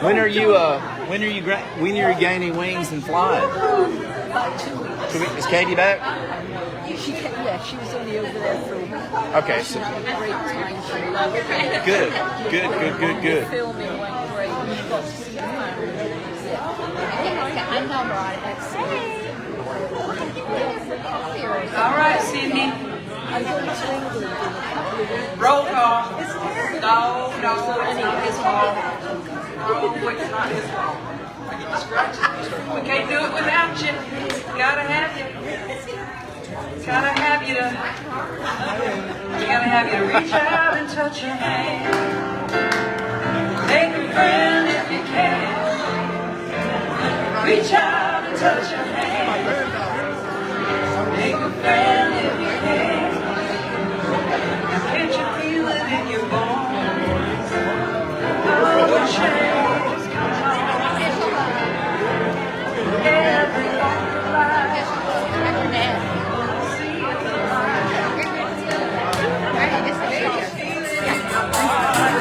When are you gaining wings and flying? About 2 weeks. Is Katie back? She was only over there for a week. Okay, She so had a great time. She loved it. good. The filming went great. She got to see the family. Yeah. I know, right? All right, Cindy. I'm going to England in a couple of weeks. Roll call. No, it's not his fault. No, it's not his fault. We can't do it without you. Gotta have you. Gotta have you to reach out and touch your hand. Make a friend if you can. Reach out and touch your hand. Make a friend if you can. Can't you feel it in your bones? Oh, the change is coming. Everybody lies. See it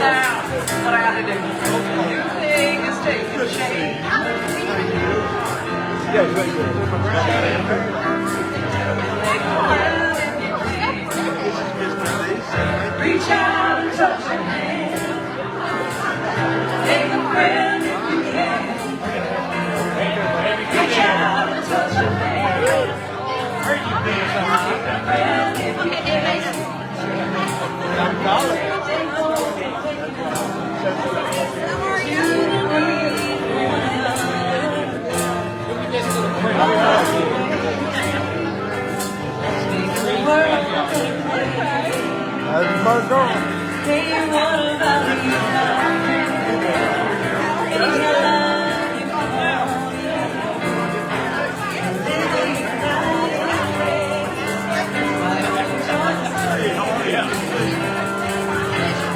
now. What I gotta do? New thing is taking shape. Reach out and touch your hand. Make a friend if you can. Reach out and touch your hand. Make a friend if you can. Hey, what about you now?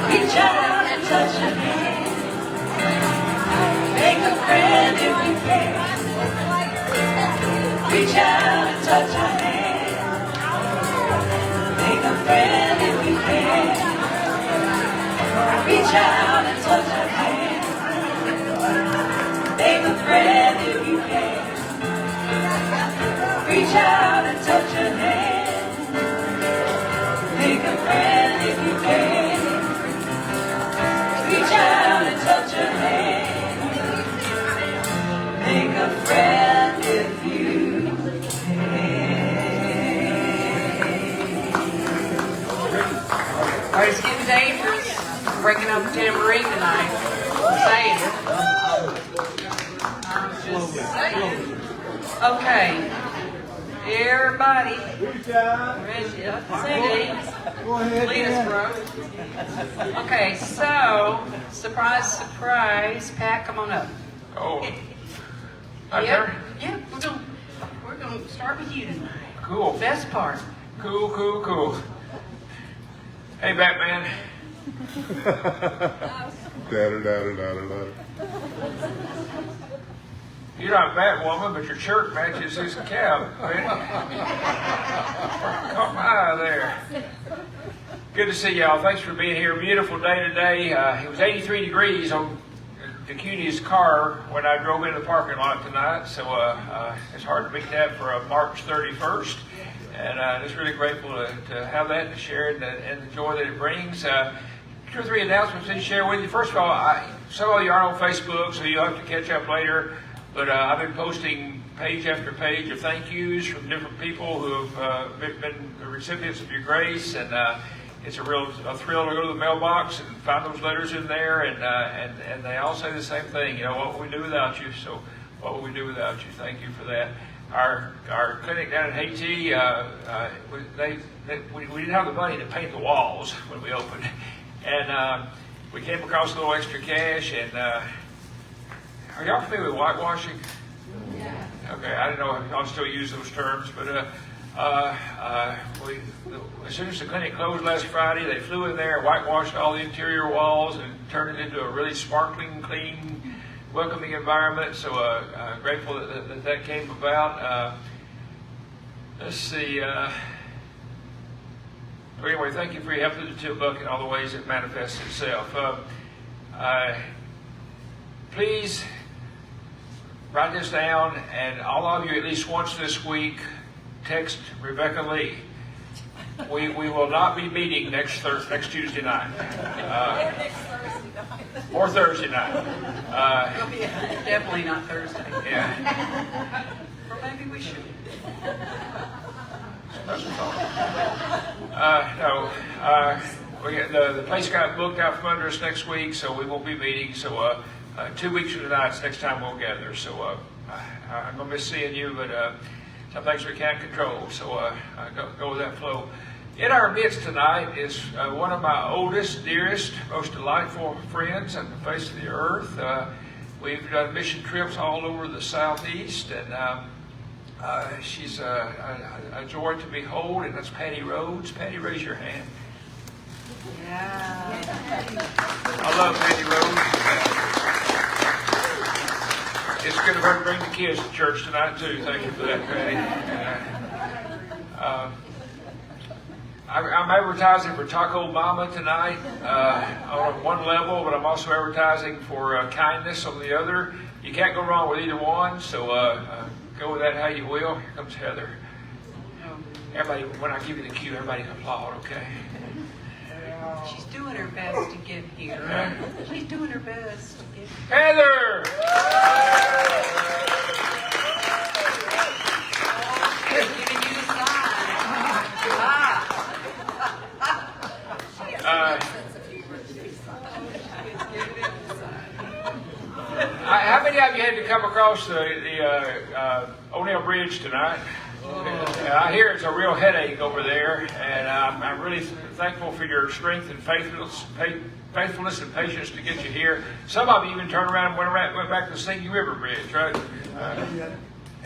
Reach out and touch your hand. Make a friend if you can. Reach out and touch your hand. Make a friend if you can. Reach out and touch your hand. Make a friend if you can. Reach out and touch your hand. Make a friend if you can. Reach out and touch your hand. Make a friend if you can. All right, it's getting dangerous. Breaking up the tambourine tonight. I'm just saying. Okay. Everybody. Singing. Lead us, bro. Okay, so, surprise. Pat, come on up. Oh. Yeah, we're gonna start with you tonight. Cool. Best part. Cool. Hey, Batman. You're not Batwoman, but your shirt matches his cap. Come on there. Good to see y'all. Thanks for being here. Beautiful day today. It was 83 degrees on DeCuny's car when I drove into the parking lot tonight, so it's hard to beat that for a March 31st. And just really grateful to have that and to share it and the joy that it brings. 2 or 3 announcements to share with you. First of all, some of you aren't on Facebook, so you'll have to catch up later. But I've been posting page after page of thank yous from different people who have been the recipients of your grace, and it's a thrill to go to the mailbox and find those letters in there, and they all say the same thing. You know, what would we do without you? So, what would we do without you? Thank you for that. Our clinic down in Haiti, we didn't have the money to paint the walls when we opened, and we came across a little extra cash. And are y'all familiar with whitewashing? Yeah. Okay, I don't know if y'all still use those terms, but as soon as the clinic closed last Friday, they flew in there, whitewashed all the interior walls, and turned it into a really sparkling, clean, welcoming environment. So grateful that came about. Let's see. Anyway, thank you for your help to the tip bucket and all the ways it manifests itself. please write this down, and all of you at least once this week, text Rebecca Lee. We will not be meeting next Tuesday night. Or Thursday night. Definitely not Thursday. Yeah. Or maybe we should. No. The place got booked out from under us next week, so we won't be meeting. So 2 weeks from tonight's next time we'll gather. So I'm gonna miss seeing you, but some things we can't control. So go with that flow. In our midst tonight is one of my oldest, dearest, most delightful friends on the face of the earth. We've done mission trips all over the Southeast, and she's a joy to behold, and that's Patty Rhodes. Patty, raise your hand. Yeah. I love Patty Rhodes. It's good of her to bring the kids to church tonight, too. Thank you for that, Patty. I'm advertising for Taco Mama tonight on one level, but I'm also advertising for kindness on the other. You can't go wrong with either one, so go with that how you will. Here comes Heather. Everybody, when I give you the cue, everybody applaud, okay? She's doing her best to get here. She's doing her best to get here. Heather! She's giving you the sign. How many of you had to come across the O'Neill Bridge tonight? I hear it's a real headache over there, and I'm really thankful for your strength and faithfulness and patience to get you here. Some of you even turned around and went back to the Singing River Bridge, right?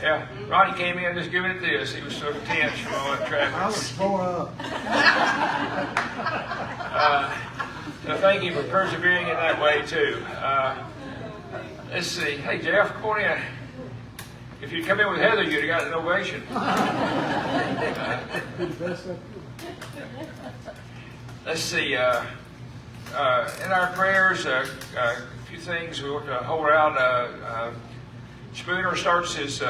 Yeah, Ronnie came in just giving it this. He was so tense from all that traffic. I was tore up. So thank you for persevering in that way too. Let's see. Hey Jeff, come on in. If you'd come in with Heather, you'd have got an ovation. Let's see. In our prayers, a few things we want to hold out. Spooner starts his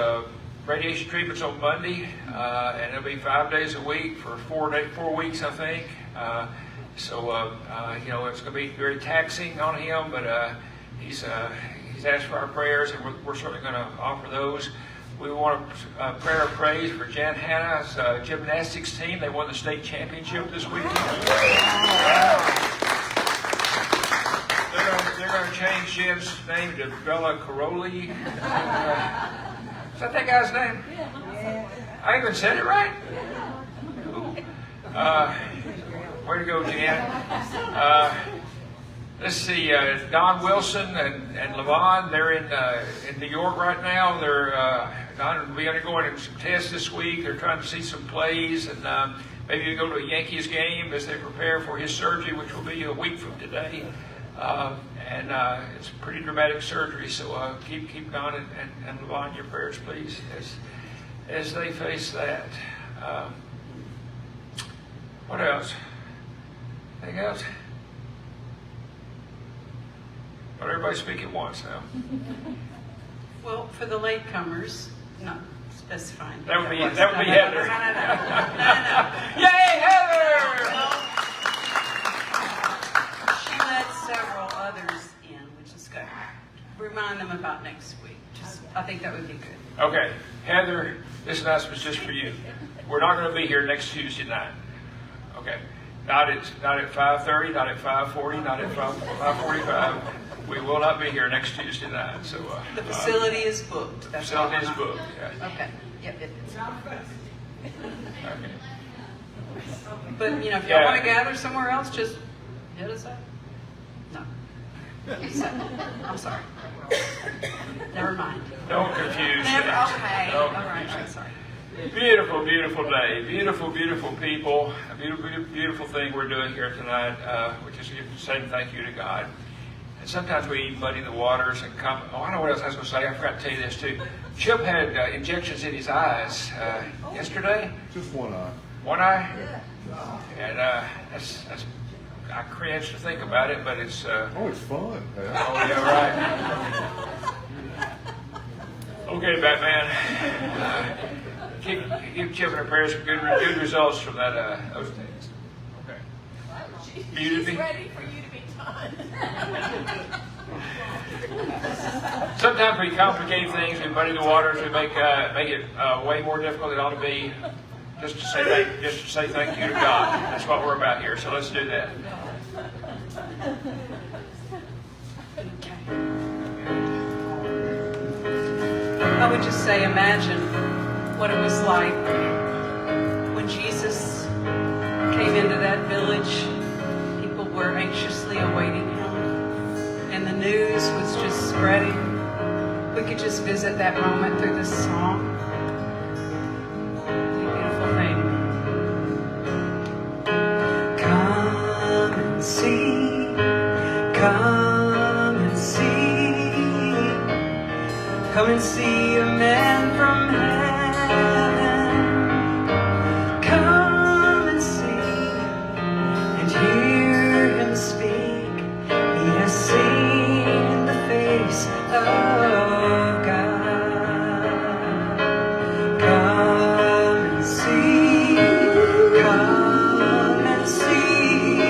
radiation treatments on Monday, and it'll be 5 days a week for 4 weeks, I think. So it's going to be very taxing on him, but he's asked for our prayers, and we're certainly going to offer those. We want a prayer of praise for Jan Hanna's gymnastics team. They won the state championship this weekend. They're going to change Jen's name to Bella Caroli. Is that guy's name? I even said it right? Cool. Way to go, Jan. Let's see, Don Wilson and Levon, they're in New York right now. Don will be undergoing some tests this week. They're trying to see some plays, and maybe you go to a Yankees game as they prepare for his surgery, which will be a week from today. And it's a pretty dramatic surgery, so keep Don and Levon in your prayers, please, as they face that. What else? Anything else? But everybody speak at once now. Well, for the latecomers, not specifying. That would be No. Heather. No. Yay, Heather! She let several others in, which is good. Remind them about next week. I think that would be good. Okay, Heather, this announcement's just for you. We're not going to be here next Tuesday night. Okay, not at 5:30, not at 5:40, not at 5:45. We will not be here next Tuesday night. So The facility is booked. the facility is booked. Yeah. Okay. Yep. It's Okay. But if y'all Yeah. want to gather somewhere else, just hit us up. No. I'm sorry. Never mind. Don't confuse Never. things. Okay. Don't All right. confuse I'm things. sorry. Beautiful, beautiful day. Beautiful, beautiful people. A beautiful, beautiful thing we're doing here tonight, which is saying thank you to God. And sometimes we muddy the waters and come. Oh, I know what else I was going to say. I forgot to tell you this too. Chip had injections in his eyes yesterday. Just one eye. One eye. And that's I cringe to think about it, but it's. Oh, it's fun. Oh, yeah, right. Okay, Batman. Give Chip and her parents some good results from that those things. Okay. Muted me. Ready for you to be done. Sometimes we complicate things, we muddy the waters, we make it way more difficult than it ought to be. Just to say thank you to God. That's what we're about here. So let's do that. I would just say, imagine what it was like when Jesus came into that village. People were anxiously awaiting him, and the news was just spreading. We could just visit that moment through this song. It's a beautiful thing. Come and see, come and see, come and see a man from heaven. Come and see and hear him speak. He has seen the face of God. Come and see, come and see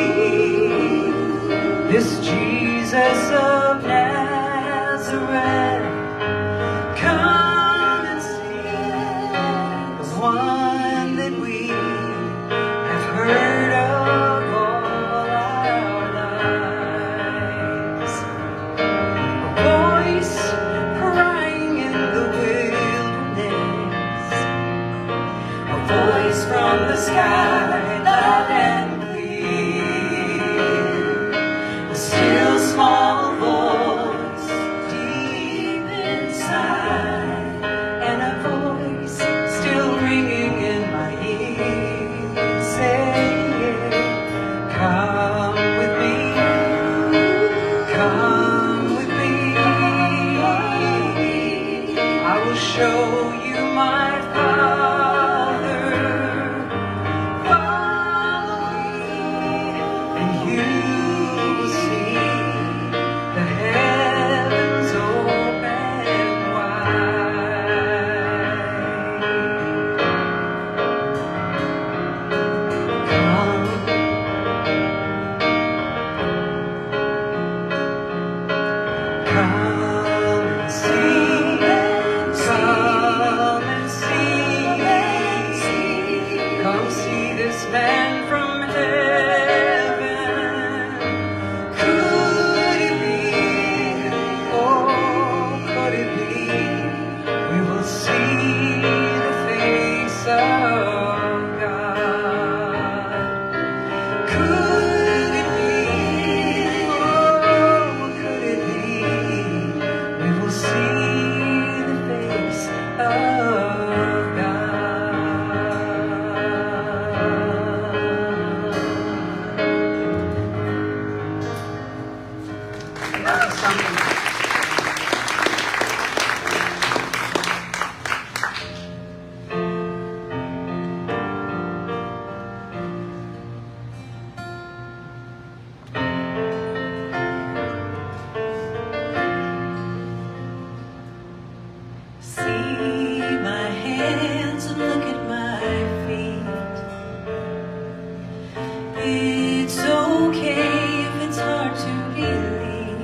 this Jesus of Nazareth. Come and see the one that we have heard of all our lives. A voice crying in the wilderness, a voice from the sky, loud and clear, a still small voice deep inside, and a voice still ringing in my ear, saying, come with me, come with me. I will show you my Father. Follow me, and you will see the heavens open wide. Come, come and see, come and see, come see this man from heaven. Could it be, oh, could it be, we will see the face of God? Could it be, oh, could it be, we will see the face of God? That was something. See my hands and look at my feet. It's okay if it's hard to believe.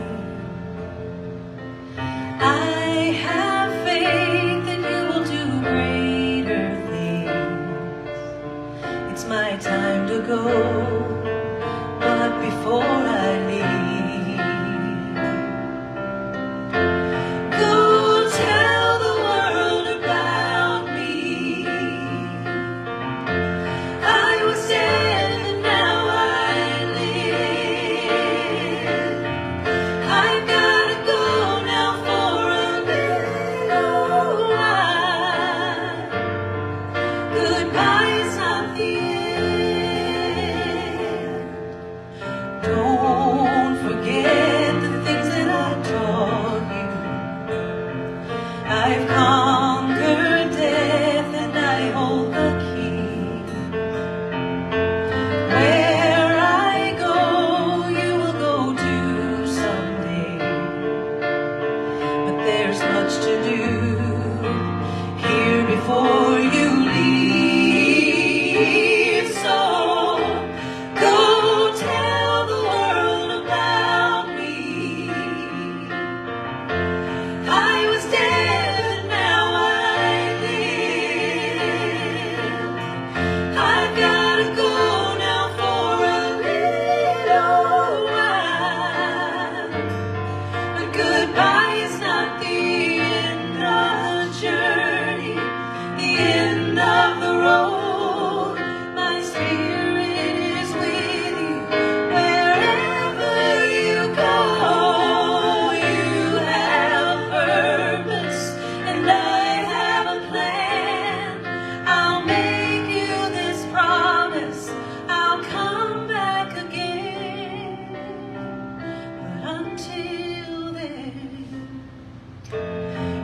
until then,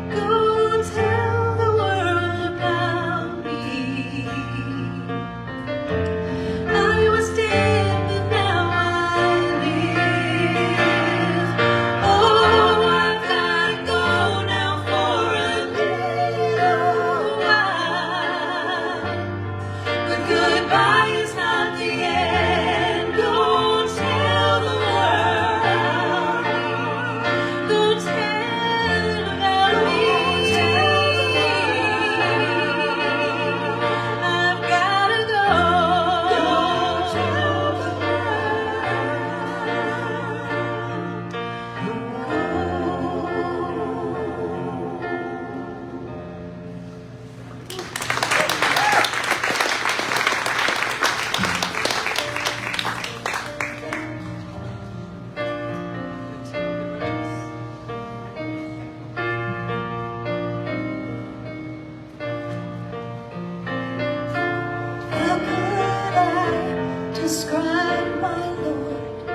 go tell the world about me. I was dead, but now I live. Oh, I've gotta go now for a little while. But goodbye is not the end. Go tell the world. Go tell about me. I've gotta go. Go tell the How could I describe my Lord?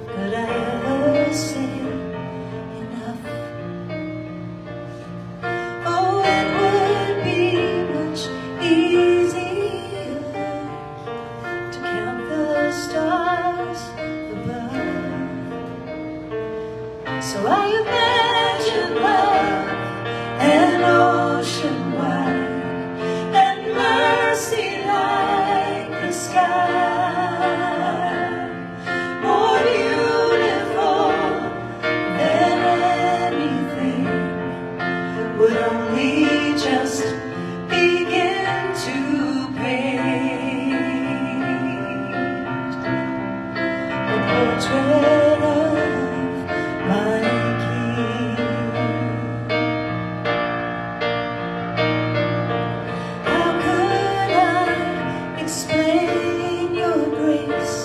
Could I ever say enough? Oh, it would be much easier to count the stars above. So I imagine love an ocean wide and mercy like the sky, more beautiful than anything, would only just begin to paint a portrait of my King. How could I explain your grace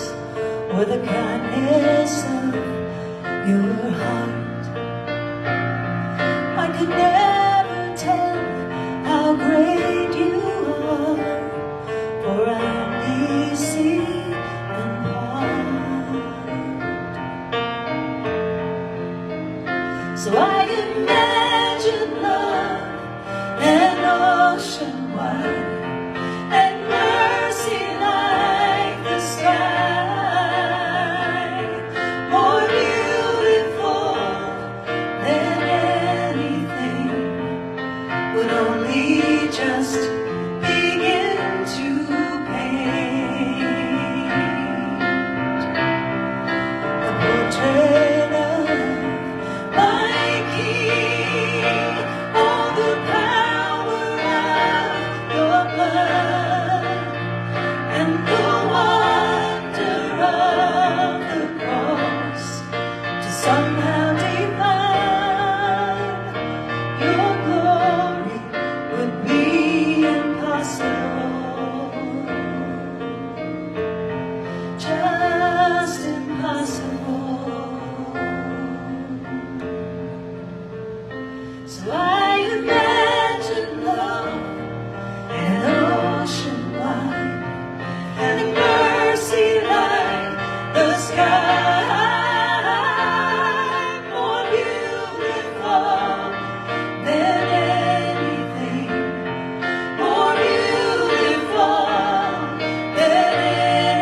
or the kindness of your heart? I could never tell how great you are, for I only see in part. So I imagine love an ocean wide and mercy like the sky, more beautiful than anything, would only just begin to paint a portrait of my King. All the power of your blood and the wonder of the cross to somehow define your glory would be impossible, just impossible. So I imagine love an ocean wide and mercy like the sky, more beautiful than anything, more beautiful than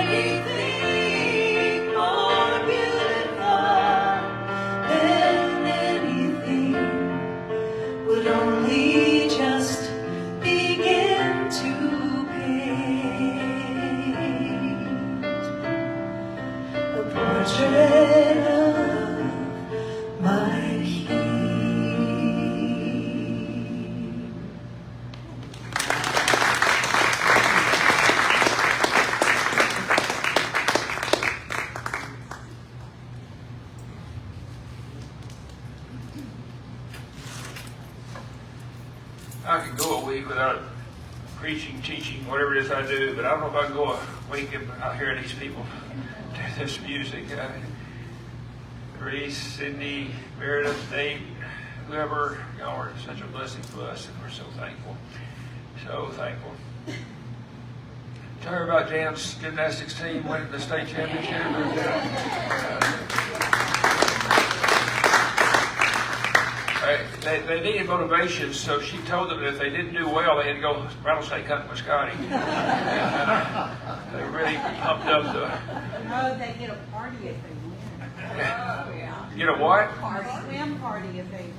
anything, more beautiful than anything, would only just begin to paint a portrait of my King. I could go a week without preaching, teaching, whatever it is I do, but I don't know if I can go a week without hearing these people do this music. Reese, Cindy, Meredith, Nate, whoever, y'all are such a blessing to us, and we're so thankful. So thankful. Tell her about Jan's gymnastics team winning the state championship. they needed motivation, so she told them that if they didn't do well, they had to go rattlesnake hunting with Scotty. They really pumped up the... No, they get a party if they win. Oh, yeah. You know what? A swim party if they win.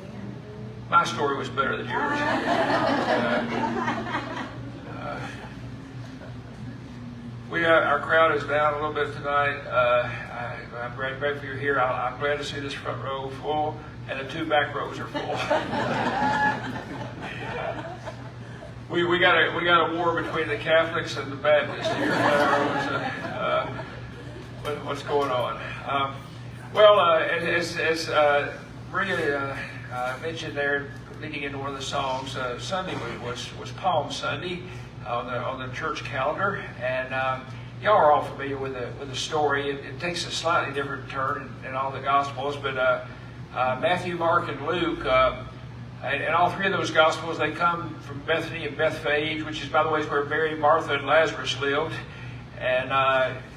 My story was better than yours. Our crowd is down a little bit tonight. I'm grateful you're here. I'm glad to see this front row full, and the 2 back rows are full. we got a war between the Catholics and the Baptists here. What's going on? As Maria mentioned there, leading into one of the songs, Sunday was Palm Sunday on the church calendar, and y'all are all familiar with the story. It takes a slightly different turn in all the Gospels, but Matthew, Mark, and Luke, and all 3 of those Gospels, they come from Bethany and Bethphage, which is, by the way, is where Mary, Martha, and Lazarus lived, and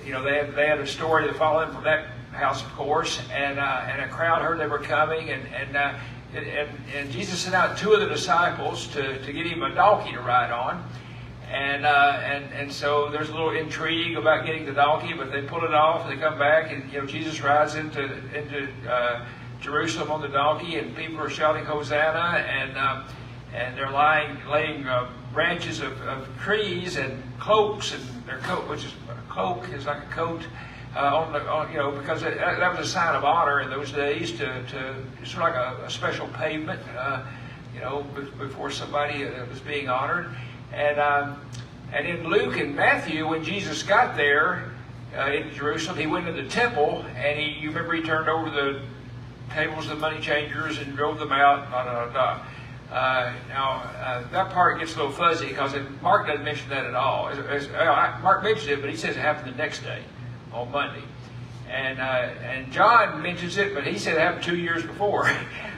they had a story that followed them from that house, of course, and a crowd heard they were coming, and Jesus sent out 2 of the disciples to get him a donkey to ride on. And so there's a little intrigue about getting the donkey, but they pull it off and they come back, and Jesus rides into Jerusalem on the donkey, and people are shouting Hosanna, and they're laying branches of trees and cloaks, and their coat, which is a cloak is like a coat, because that was a sign of honor in those days, to sort of like a special pavement, before somebody was being honored. And in Luke and Matthew, when Jesus got there in Jerusalem, he went to the temple, and you remember he turned over the tables of the money changers and drove them out. That part gets a little fuzzy because Mark doesn't mention that at all. Mark mentions it, but he says it happened the next day, on Monday. And John mentions it, but he said it happened 2 years before.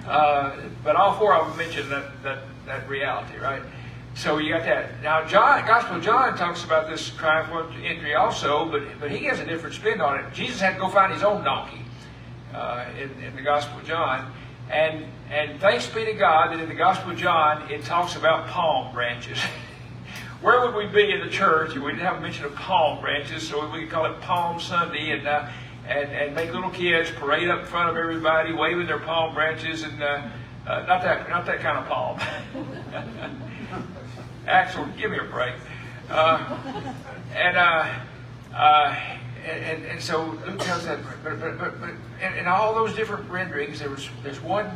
But all 4 of them mention that reality, right? So you got that. Now, Gospel of John talks about this triumphal entry also, but he has a different spin on it. Jesus had to go find his own donkey in the Gospel of John. And thanks be to God that in the Gospel of John, it talks about palm branches. Where would we be in the church if we didn't have a mention of palm branches? So we could call it Palm Sunday, and make little kids parade up in front of everybody, waving their palm branches, and not that kind of palm. Axel, give me a break. And so Luke tells that, but in all those different renderings, there's one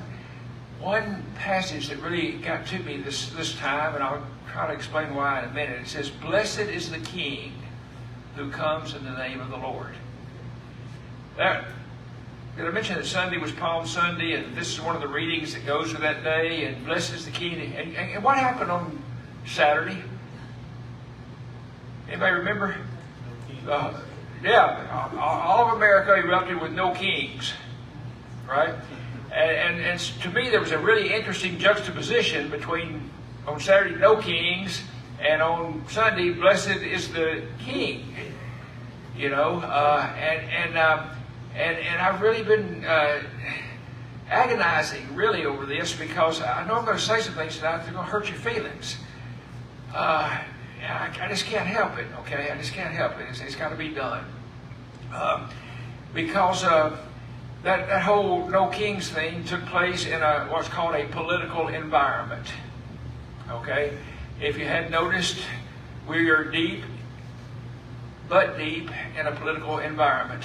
passage that really got to me this time, and I'll try to explain why in a minute. It says, "Blessed is the King who comes in the name of the Lord." Did I mention that Sunday was Palm Sunday, and this is one of the readings that goes with that day, and blessed is the King. And what happened on Saturday? Anybody remember? All of America erupted with no kings, right? And to me, there was a really interesting juxtaposition between on Saturday, no kings, and on Sunday, blessed is the King. And I've really been agonizing really over this, because I know I'm going to say some things tonight that are going to hurt your feelings. I just can't help it, okay? I just can't help it. It's got to be done. Because that whole no kings thing took place in what's called a political environment, okay? If you hadn't noticed, we are deep in a political environment.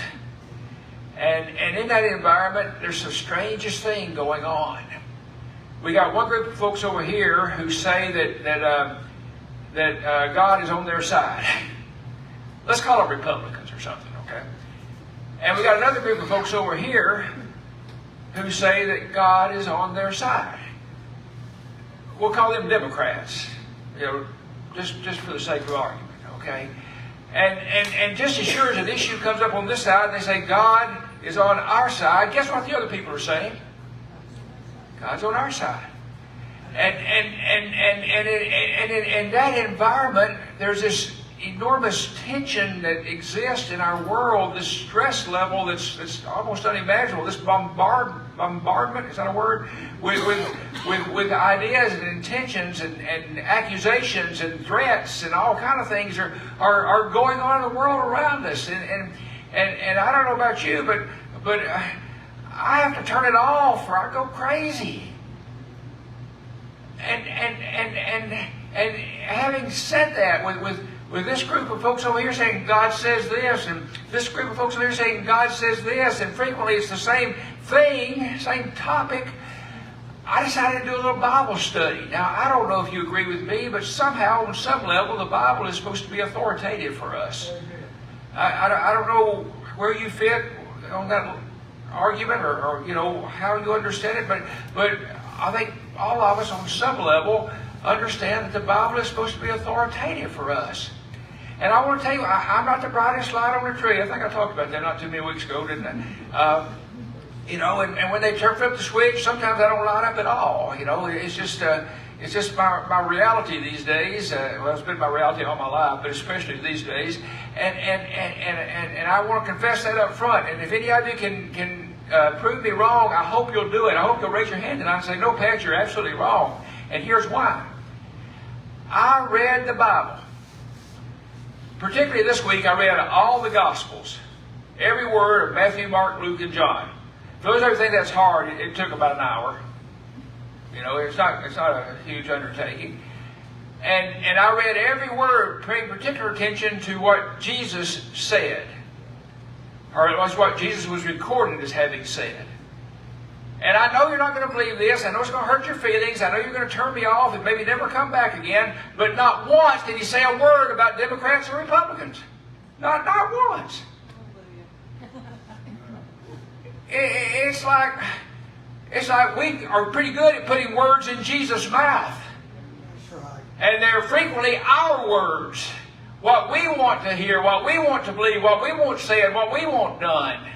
And in that environment, there's the strangest thing going on. We got one group of folks over here who say that God is on their side. Let's call them Republicans or something, okay? And we got another group of folks over here who say that God is on their side. We'll call them Democrats, just for the sake of argument, okay? And just as sure as an issue comes up on this side and they say God is on our side, guess what the other people are saying? God's on our side. And in that environment, there's this enormous tension that exists in our world, this stress level that's almost unimaginable, this bombardment, is that a word? With with ideas and intentions and accusations and threats and all kind of things are going on in the world around us. And I don't know about you, but I have to turn it off or I go crazy. And having said that, with this group of folks over here saying God says this, and this group of folks over here saying God says this, and frequently it's the same thing, same topic, I decided to do a little Bible study. Now, I don't know if you agree with me, but somehow, on some level, the Bible is supposed to be authoritative for us. I don't know where you fit on that argument or how you understand it, but I think all of us on some level understand that the Bible is supposed to be authoritative for us. And I want to tell you, I'm not the brightest light on the tree. I think I talked about that not too many weeks ago, didn't I? And when they flip the switch, sometimes I don't light up at all. It's just my reality these days. Well, it's been my reality all my life, but especially these days. And I want to confess that up front. And if any of you can prove me wrong, I hope you'll do it. I hope you'll raise your hand and I say, no, Pat, you're absolutely wrong. And here's why. I read the Bible. Particularly this week, I read all the Gospels. Every word of Matthew, Mark, Luke, and John. For those of you think that's hard, it took about an hour. It's not a huge undertaking. And I read every word, paying particular attention to what Jesus said. Or it was what Jesus was recorded as having said. And I know you're not going to believe this. I know it's going to hurt your feelings. I know you're going to turn me off and maybe never come back again. But not once did he say a word about Democrats or Republicans. Not once. It's like we are pretty good at putting words in Jesus' mouth. And they're frequently our words. What we want to hear, what we want to believe, what we want said, what we want done.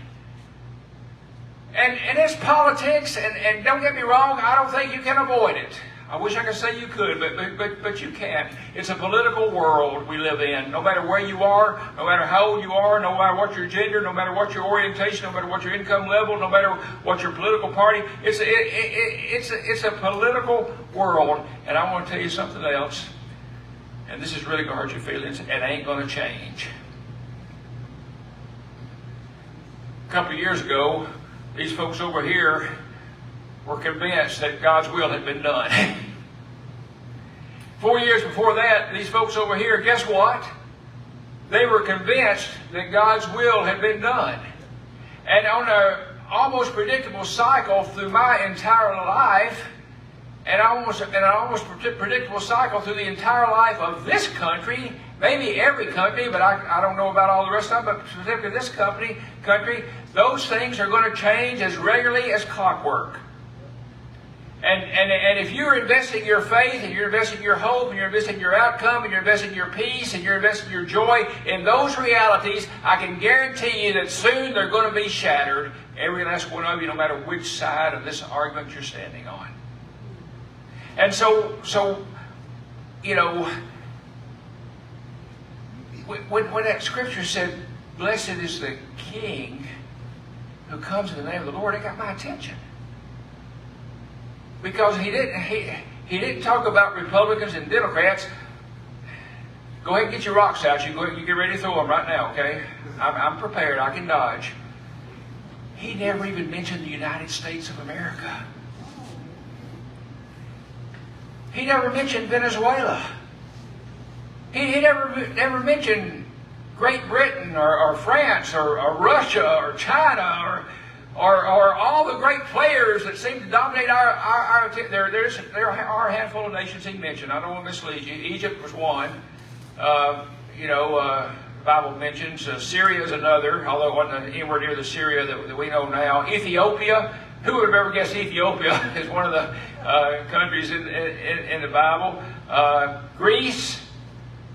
And it's politics, and don't get me wrong, I don't think you can avoid it. I wish I could say you could, but you can't. It's a political world we live in. No matter where you are, no matter how old you are, no matter what your gender, no matter what your orientation, no matter what your income level, no matter what your political party, it's a political world. And I want to tell you something else, and this is really going to hurt your feelings, and ain't going to change. A couple of years ago, these folks over here were convinced that God's will had been done. 4 years before that, these folks over here, guess what? They were convinced that God's will had been done. And on an almost predictable cycle through my entire life, and almost predictable cycle through the entire life of this country, maybe every country, but I don't know about all the rest of them, but specifically this country, those things are going to change as regularly as clockwork. And if you're investing your faith, and you're investing your hope, and you're investing your outcome, and you're investing your peace, and you're investing your joy in those realities, I can guarantee you that soon they're going to be shattered, every last one of you, no matter which side of this argument you're standing on. And so when that scripture said, "Blessed is the King who comes in the name of the Lord," it got my attention. Because he didn't talk about Republicans and Democrats. Go ahead and get your rocks out. You get ready to throw them right now, okay? I'm prepared. I can dodge. He never even mentioned the United States of America. He never mentioned Venezuela. He never mentioned Great Britain or France or Russia or China or all the great players that seem to dominate our there are a handful of nations he mentioned. I don't want to mislead you. Egypt was one. The Bible mentions Syria is another, although it wasn't anywhere near the Syria that we know now. Ethiopia. Who would have ever guessed Ethiopia is one of the countries in the Bible? Greece.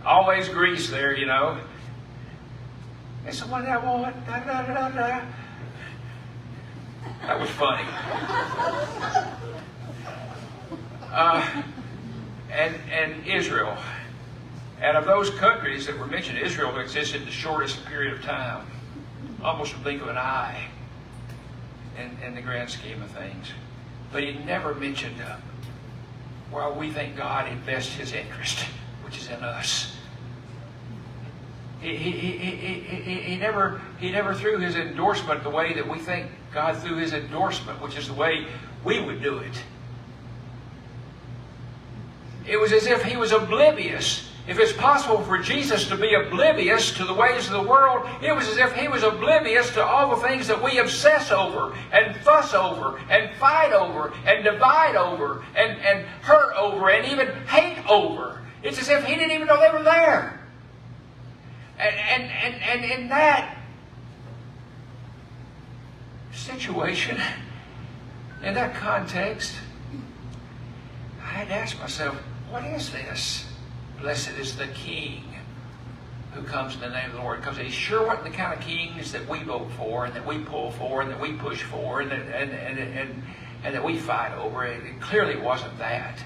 Always Greece there, And so what did I want? That was funny. And Israel. And of those countries that were mentioned, Israel existed the shortest period of time. Almost a blink of an eye in the grand scheme of things. But he never mentioned while we think God invests His interest, which is in us. He never threw His endorsement the way that we think God threw His endorsement, which is the way we would do it. It was as if He was oblivious. If it's possible for Jesus to be oblivious to the ways of the world, it was as if He was oblivious to all the things that we obsess over and fuss over and fight over and divide over and hurt over and even hate over. It's as if He didn't even know they were there. And in that situation, in that context, I had to ask myself, what is this? Blessed is the King who comes in the name of the Lord. Because He sure wasn't the kind of kings that we vote for and that we pull for and that we push for and that we fight over. It clearly wasn't that.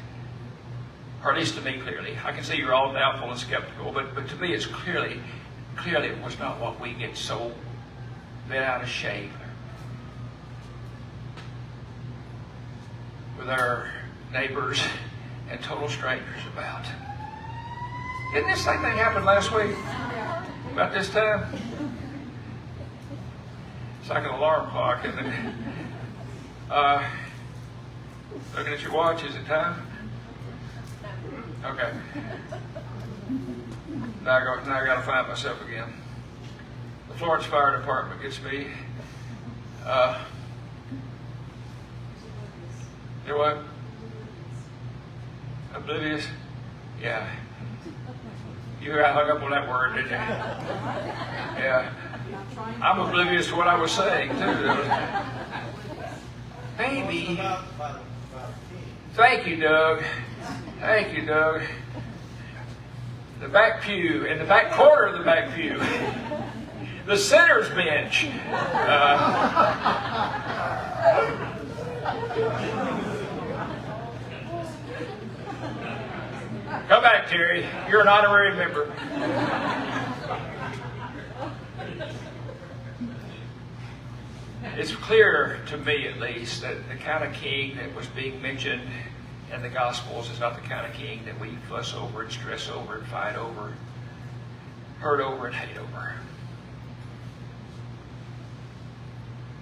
Or at least to me, clearly. I can see you're all doubtful and skeptical, but to me it's clearly it was not what we get so bent out of shape with our neighbors and total strangers about. Didn't this same thing happen last week? About this time? It's like an alarm clock, isn't it? Looking at your watch, is it time? Okay. Now I got to find myself again. The Florence Fire Department gets me. You what? Oblivious? Yeah. You got hung up on that word, didn't you? Yeah. I'm oblivious to what I was saying, too. Maybe. Thank you, Doug. Thank you, Doug. The back pew, in the back corner of the back pew. The sinner's bench. Come back, Terry. You're an honorary member. It's clear to me, at least, that the kind of king that was being mentioned in the Gospels is not the kind of king that we fuss over and stress over and fight over, hurt over and hate over.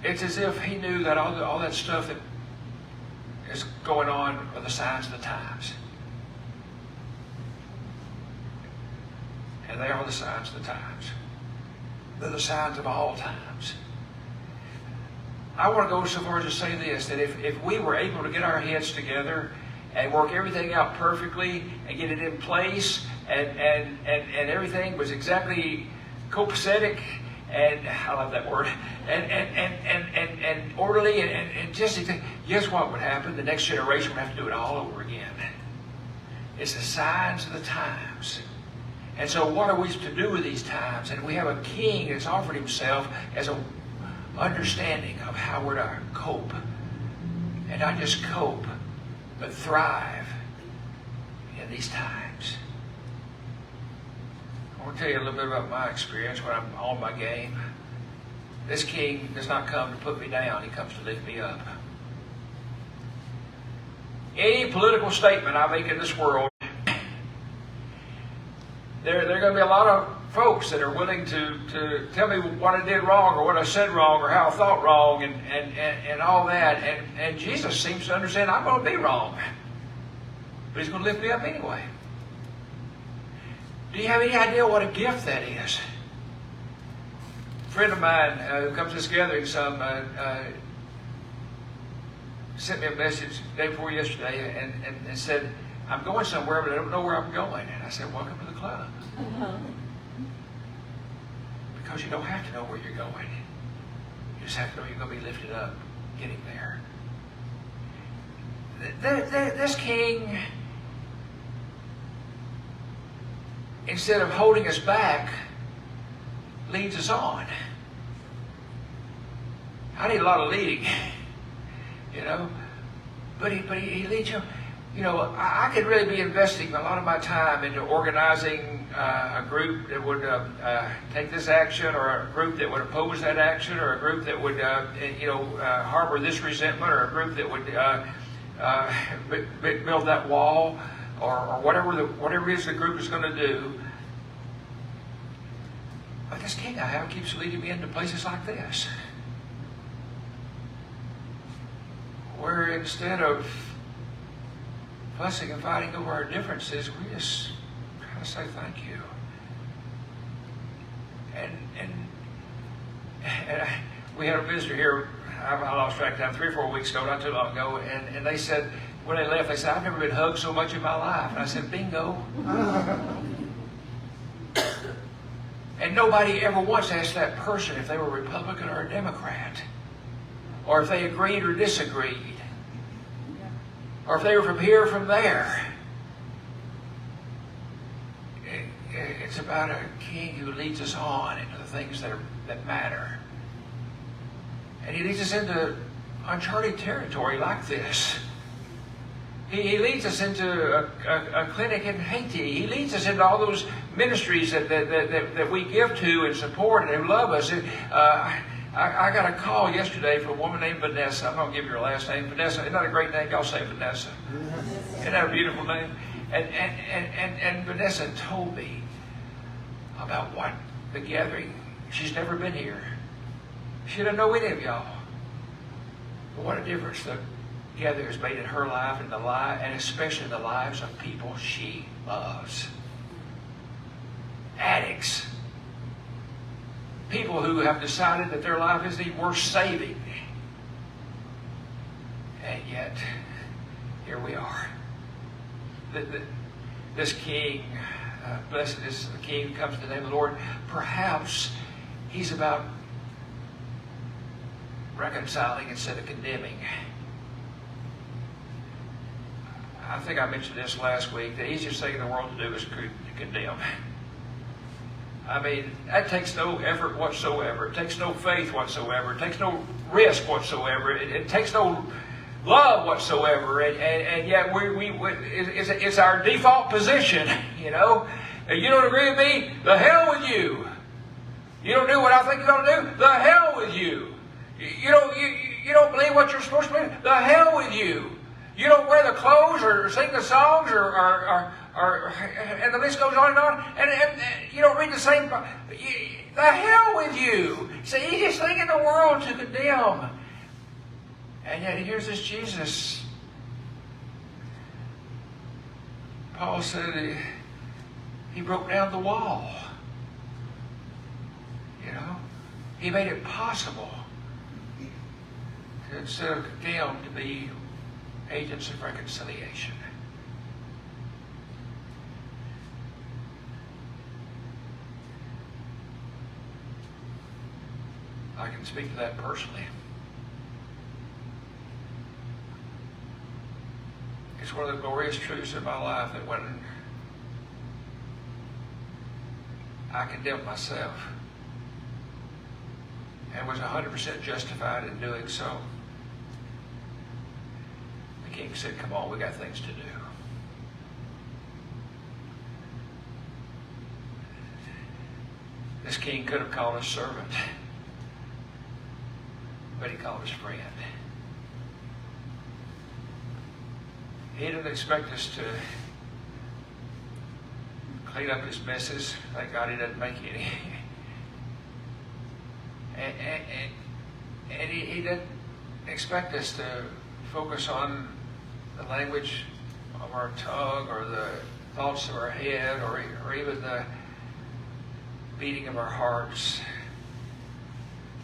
It's as if He knew that all that stuff that is going on are the signs of the times. And they are the signs of the times. They're the signs of all times. I want to go so far as to say this, that if we were able to get our heads together and work everything out perfectly and get it in place and everything was exactly copacetic and I love that word and orderly and just guess what would happen? The next generation would have to do it all over again. It's the signs of the times. And so what are we to do with these times? And we have a king that's offered himself as an understanding of how we're to cope. And not just cope, but thrive in these times. I want to tell you a little bit about my experience when I'm on my game. This king does not come to put me down. He comes to lift me up. Any political statement I make in this world, there are going to be a lot of folks that are willing to tell me what I did wrong or what I said wrong or how I thought wrong and all that. And Jesus seems to understand I'm going to be wrong. But He's going to lift me up anyway. Do you have any idea what a gift that is? A friend of mine who comes to this gathering sent me a message the day before yesterday and said, I'm going somewhere, but I don't know where I'm going. And I said, welcome to the club. Because you don't have to know where you're going. You just have to know you're going to be lifted up getting there. This king, instead of holding us back, leads us on. I need a lot of leading, but he leads you. I could really be investing a lot of my time into organizing a group that would take this action, or a group that would oppose that action, or a group that would, harbor this resentment, or a group that would build that wall, or whatever it is the group is going to do. But this king I have keeps leading me into places like this, where instead of fussing and fighting over our differences, we just kind of say thank you. And we had a visitor here, I lost track of time, 3 or 4 weeks ago, not too long ago, and they said, when they left, they said, I've never been hugged so much in my life. And I said, bingo. And nobody ever once asked that person if they were a Republican or a Democrat, or if they agreed or disagreed, or if they were from here or from there. It's about a king who leads us on into the things that matter. And he leads us into uncharted territory like this. He leads us into a clinic in Haiti. He leads us into all those ministries that we give to and support and who love us. I got a call yesterday from a woman named Vanessa. I'm going to give you her last name. Vanessa, isn't that a great name? Y'all say Vanessa. Isn't that a beautiful name? And Vanessa told me about what the gathering, she's never been here. She didn't know any of y'all. But what a difference the gathering has made in her life and especially in the lives of people she loves. Addicts. People who have decided that their life isn't even worth saving. And yet, here we are. This king, blessed is the king who comes in the name of the Lord. Perhaps he's about reconciling instead of condemning. I think I mentioned this last week. The easiest thing in the world to do is to condemn. I mean, that takes no effort whatsoever. It takes no faith whatsoever. It takes no risk whatsoever. It takes no love whatsoever. And yet it's our default position, you know. You don't agree with me? The hell with you. You don't do what I think you're going to do? The hell with you. You don't believe what you're supposed to believe? The hell with you. You don't wear the clothes or sing the songs or and the list goes on, and you don't read the same. The hell with you. It's the easiest thing in the world to condemn. And yet here's this Jesus. Paul said he broke down the wall. You know, he made it possible to, instead of condemn, to be agents of reconciliation. I can speak to that personally. It's one of the glorious truths in my life that when I condemned myself and was 100% justified in doing so, the king said, come on, we got things to do. This king could have called us servant, but he called us friend. He didn't expect us to clean up his messes. Thank God he doesn't make any. And he didn't expect us to focus on the language of our tongue or the thoughts of our head or even the beating of our hearts.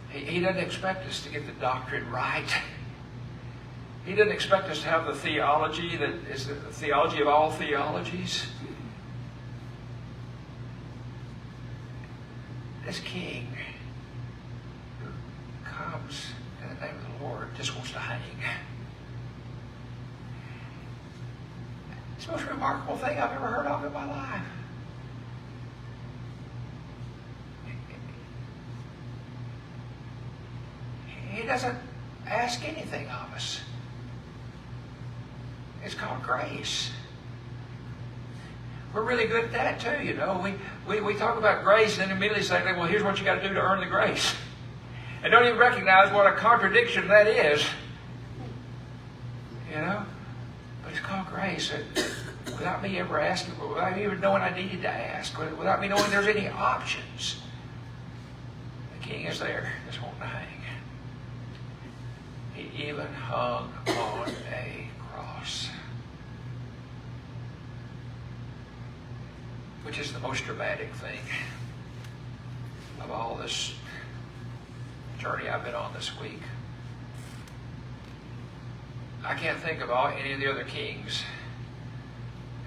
He doesn't expect us to get the doctrine right. He doesn't expect us to have the theology that is the theology of all theologies. This king who comes in the name of the Lord just wants to hang. It's the most remarkable thing I've ever heard of in my life. He doesn't ask anything of us. It's called grace. We're really good at that too, you know. We talk about grace and then immediately say, well, here's what you got to do to earn the grace. And don't even recognize what a contradiction that is. You know? It's called grace. Without me ever asking, without even knowing I needed to ask, without me knowing there's any options, the King is there, just wanting to hang. He even hung on a cross, which is the most dramatic thing of all this journey I've been on this week. I can't think of any of the other kings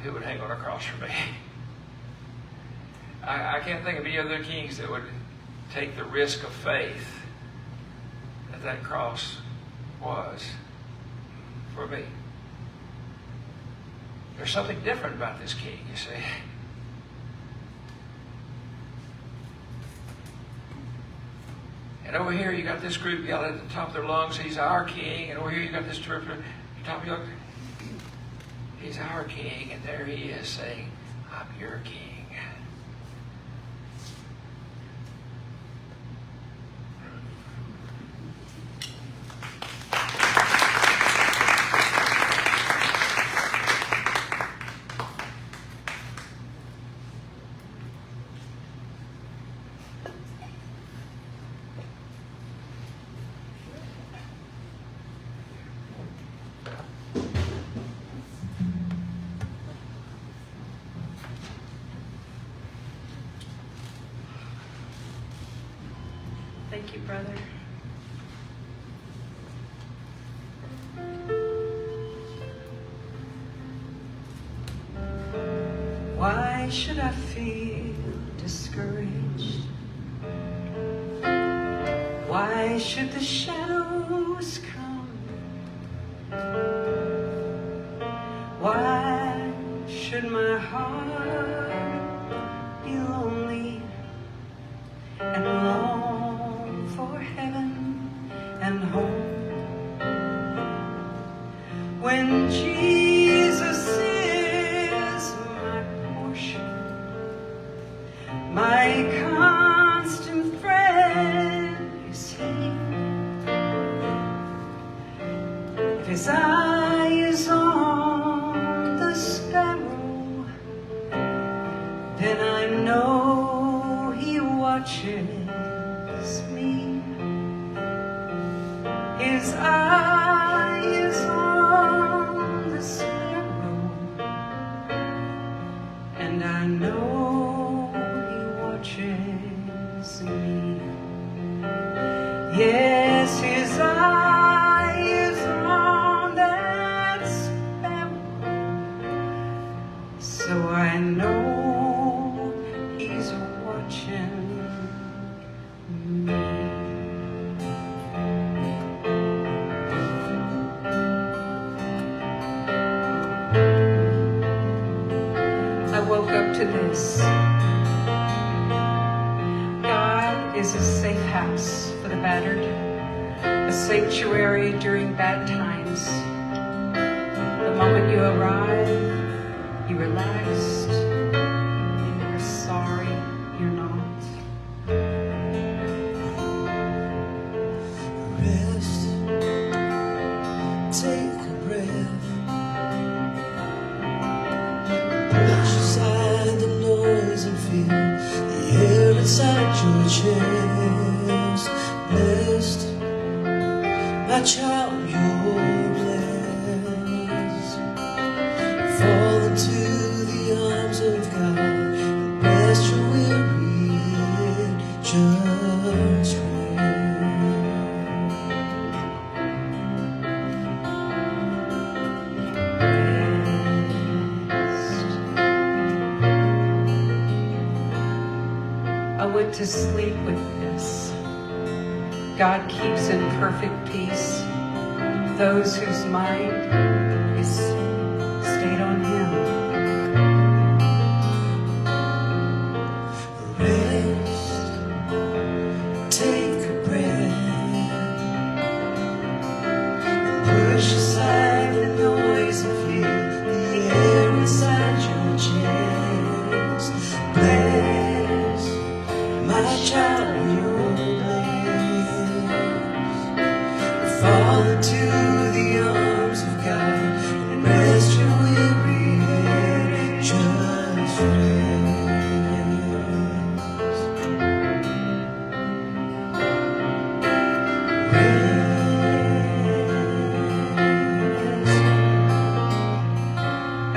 who would hang on a cross for me. I can't think of any other kings that would take the risk of faith that cross was for me. There's something different about this king, you see. And over here you got this group yelling at the top of their lungs, he's our king. And over here you got this group at the top of your lungs, he's our king. And there he is saying, I'm your king. Thank you, brother. Why should I feel discouraged? Why should the shadows come? Why should my heart be lonely and long for heaven and home? When Jesus is my portion, my constant friend is He. If His eye is on the sparrow, then I know He watches me. His eye is on the sparrow, and I know He watches me. Yes, His eye is on that sparrow, so I know He's watching me. I woke up to this. God is a safe house for the battered, a sanctuary during bad times. The moment you arrive, you relaxed, and you're sorry you're not. Rest, take a breath, push aside the noise and feel the air inside your chest. Blessed, my child, you're blessed. Fall into the arms of God and rest your weary head just I went to sleep with this. God keeps in perfect peace those whose mind is stayed on Him. rest, take a breath, and push aside the noise and feel the air inside your chest. Bless, my child, you're blessed. Fall into the arms of God and rest your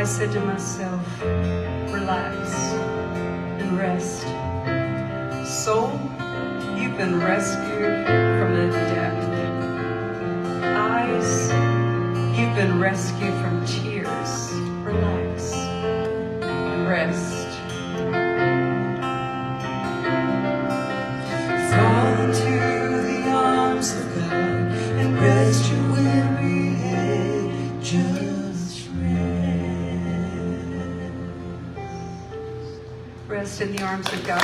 said to myself, relax and rest. Soul, you've been rescued from the depth. Eyes, you've been rescued from tears. Relax and rest. Fall into the arms of God and rest your weary head. Just rest. Rest in the arms of God.